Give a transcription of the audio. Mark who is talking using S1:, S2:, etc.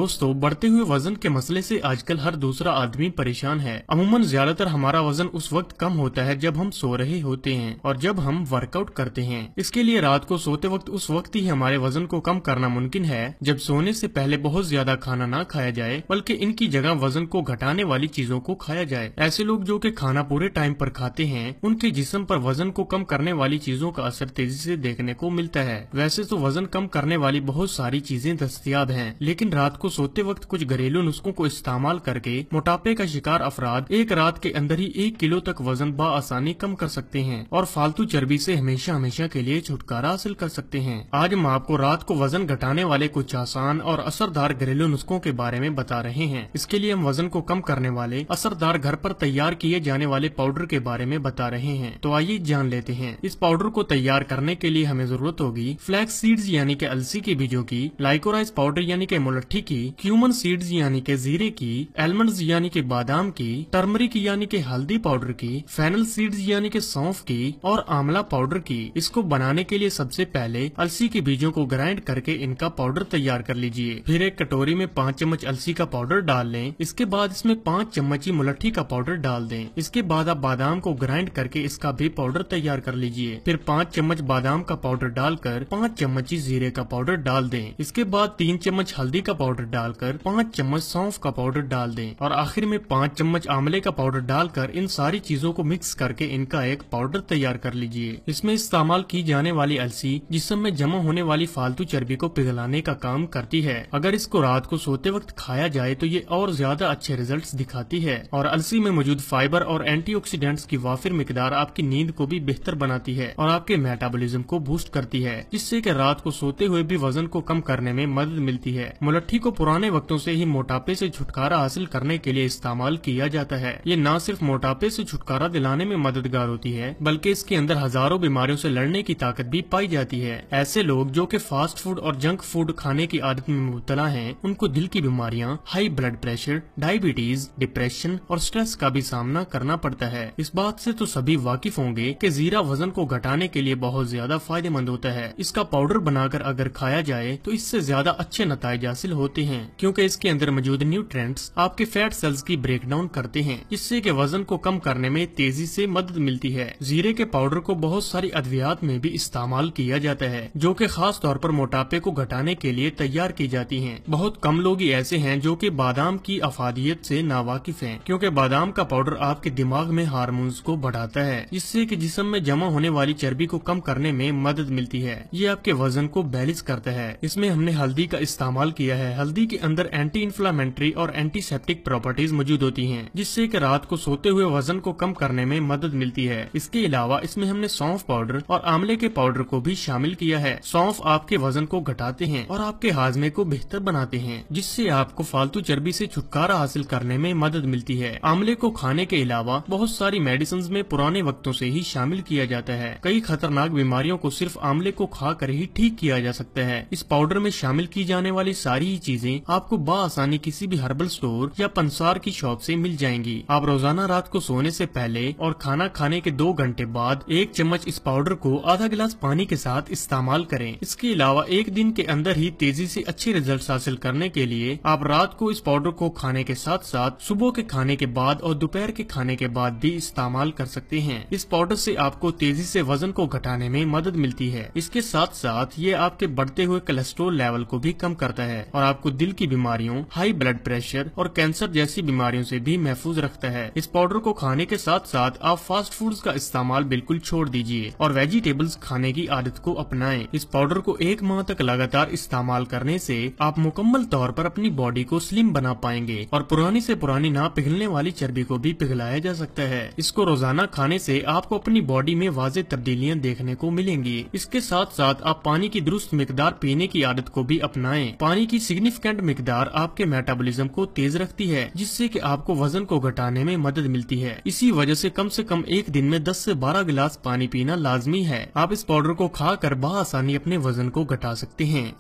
S1: दोस्तों, बढ़ते हुए वजन के मसले से आजकल हर दूसरा आदमी परेशान है। अमूमन ज्यादातर हमारा वजन उस वक्त कम होता है जब हम सो रहे होते हैं और जब हम वर्कआउट करते हैं। इसके लिए रात को सोते वक्त उस वक्त ही हमारे वजन को कम करना मुमकिन है जब सोने से पहले बहुत ज्यादा खाना ना खाया जाए, बल्कि इनकी जगह वजन को घटाने वाली चीजों को खाया जाए। ऐसे लोग जो कि खाना पूरे टाइम पर खाते हैं, उनके जिस्म पर वजन को कम करने वाली चीजों का असर तेजी से देखने को मिलता है। वैसे तो वजन कम करने वाली बहुत सारी चीजें दस्तयाब हैं, लेकिन रात को सोते वक्त कुछ घरेलू नुस्खों को इस्तेमाल करके मोटापे का शिकार अफराद एक रात के अंदर ही 1 किलो तक वजन बआसानी कम कर सकते हैं और फालतू चर्बी से हमेशा हमेशा के लिए छुटकारा हासिल कर सकते हैं। आज हम आपको रात को वजन घटाने वाले कुछ आसान और असरदार घरेलू नुस्खों के बारे में बता रहे हैं। इसके लिए हम वजन को कम करने वाले असरदार घर पर तैयार किए जाने वाले पाउडर के बारे में बता रहे हैं। तो आइए जान लेते हैं। इस पाउडर को तैयार करने के लिए हमें जरूरत होगी फ्लैक्स सीड्स यानी कि अलसी के बीजों की, लाइकोराइस पाउडर यानी कि मुलट्ठी की, क्यूमन सीड्स यानी के जीरे की, एलमंड्स यानी के बादाम की, टर्मरिक यानी के हल्दी पाउडर की, फेनल सीड्स यानी के सौंफ की और आंवला पाउडर की। इसको बनाने के लिए सबसे पहले अलसी के बीजों को ग्राइंड करके इनका पाउडर तैयार कर लीजिए। फिर एक कटोरी में 5 चम्मच अलसी का पाउडर डाल लें। इसके बाद इसमें 5 चम्मच मुलट्ठी का पाउडर डाल दें। इसके बाद आप बादाम को ग्राइंड करके इसका भी पाउडर तैयार कर लीजिए। फिर 5 चम्मच बादाम का पाउडर डालकर 5 चम्मच जीरे का पाउडर डाल दें। इसके बाद 3 चम्मच हल्दी का पाउडर डालकर 5 चम्मच सौंफ का पाउडर डाल दें और आखिर में 5 चम्मच आंवले का पाउडर डालकर इन सारी चीजों को मिक्स करके इनका एक पाउडर तैयार कर लीजिए। इसमें इस्तेमाल की जाने वाली अलसी जिस्म में जमा होने वाली फालतू चर्बी को पिघलाने का काम करती है। अगर इसको रात को सोते वक्त खाया जाए तो ये और ज्यादा अच्छे रिजल्ट्स दिखाती है और अलसी में मौजूद फाइबर और एंटीऑक्सीडेंट्स की वाफिर मिकदार आपकी नींद को भी बेहतर बनाती है और आपके मेटाबॉलिज्म को बूस्ट करती है, जिससे कि रात को सोते हुए भी वजन को कम करने में मदद मिलती है। मुलट्ठी को पुराने वक्तों से ही मोटापे से छुटकारा हासिल करने के लिए इस्तेमाल किया जाता है। ये न सिर्फ मोटापे से छुटकारा दिलाने में मददगार होती है, बल्कि इसके अंदर हजारों बीमारियों से लड़ने की ताकत भी पाई जाती है। ऐसे लोग जो कि फास्ट फूड और जंक फूड खाने की आदत में मुब्तला हैं, उनको दिल की बीमारियां, high blood pressure, diabetes, depression और स्ट्रेस का भी सामना करना पड़ता है। इस बात से तो सभी वाकिफ होंगे कि जीरा वजन को घटाने के लिए बहुत ज्यादा फायदेमंद होता है। इसका पाउडर बनाकर अगर खाया जाए तो इससे ज्यादा अच्छे नताइज हासिल होते हैं, क्योंकि इसके अंदर मौजूद न्यूट्रिएंट्स आपके फैट सेल्स की ब्रेक डाउन करते हैं, जिससे कि वजन को कम करने में तेजी से मदद मिलती है। जीरे के पाउडर को बहुत सारी अद्वियात में भी इस्तेमाल किया जाता है, जो कि खास तौर पर मोटापे को घटाने के लिए तैयार की जाती हैं। बहुत कम लोग ही ऐसे हैं जो कि बादाम की अफादियत से नावाकिफ हैं, क्योंकि बादाम का पाउडर आपके दिमाग में हार्मोन्स को बढ़ाता है, जिससे कि जिस्म में जमा होने वाली चर्बी को कम करने में मदद मिलती है। ये आपके वजन को बैलेंस करता है। इसमें हमने हल्दी का इस्तेमाल किया है। हल्दी के अंदर एंटी इन्फ्लामेटरी और एंटीसेप्टिक प्रॉपर्टीज मौजूद होती हैं, जिससे कि रात को सोते हुए वजन को कम करने में मदद मिलती है। इसके अलावा इसमें हमने सौंफ पाउडर और आंवले के पाउडर को भी शामिल किया है। सौंफ आपके वजन को घटाते हैं और आपके हाजमे को बेहतर बनाते हैं, जिससे आपको फालतू चर्बी से छुटकारा हासिल करने में मदद मिलती है। आंवले को खाने के अलावा बहुत सारी मेडिसिन में पुराने वक्तों से ही शामिल किया जाता है। कई खतरनाक बीमारियों को सिर्फ आंवले को खाकर ही ठीक किया जा सकता है। इस पाउडर में शामिल की जाने वाली सारी ही चीजें आपको बआसानी किसी भी हर्बल स्टोर या पंसार की शॉप से मिल जाएंगी। आप रोजाना रात को सोने से पहले और खाना खाने के 2 घंटे बाद 1 चम्मच इस पाउडर को आधा गिलास पानी के साथ इस्तेमाल करें। इसके अलावा एक दिन के अंदर ही तेजी से अच्छे रिजल्ट हासिल करने के लिए आप रात को इस पाउडर को खाने के साथ साथ सुबह के खाने के बाद और दोपहर के खाने के बाद भी इस्तेमाल कर सकते हैं। इस पाउडर से आपको तेजी से वजन को घटाने में मदद मिलती है। इसके साथ साथ ये आपके बढ़ते हुए कोलेस्ट्रॉल लेवल को भी कम करता है और आपको दिल की बीमारियों, हाई ब्लड प्रेशर और कैंसर जैसी बीमारियों से भी महफूज रखता है। इस पाउडर को खाने के साथ साथ आप फास्ट फूड्स का इस्तेमाल बिल्कुल छोड़ दीजिए और वेजिटेबल्स खाने की आदत को अपनाएं। इस पाउडर को 1 माह तक लगातार इस्तेमाल करने से आप मुकम्मल तौर पर अपनी बॉडी को स्लिम बना पाएंगे और पुरानी से पुरानी ना पिघलने वाली चर्बी को भी पिघलाया जा सकता है। इसको रोजाना खाने से आपको अपनी बॉडी में वाज़े तब्दीलियां देखने को मिलेंगी। इसके साथ साथ आप पानी की दुरुस्त मिकदार पीने की आदत को भी अपनाएं। पानी की सिग्निफिकेंट मिकदार आपके मेटाबॉलिज्म को तेज रखती है, जिससे कि आपको वजन को घटाने में मदद मिलती है। इसी वजह से कम एक दिन में 10 से 12 गिलास पानी पीना लाजमी है। आप इस पाउडर को खाकर बआसानी अपने वजन को घटा सकते हैं।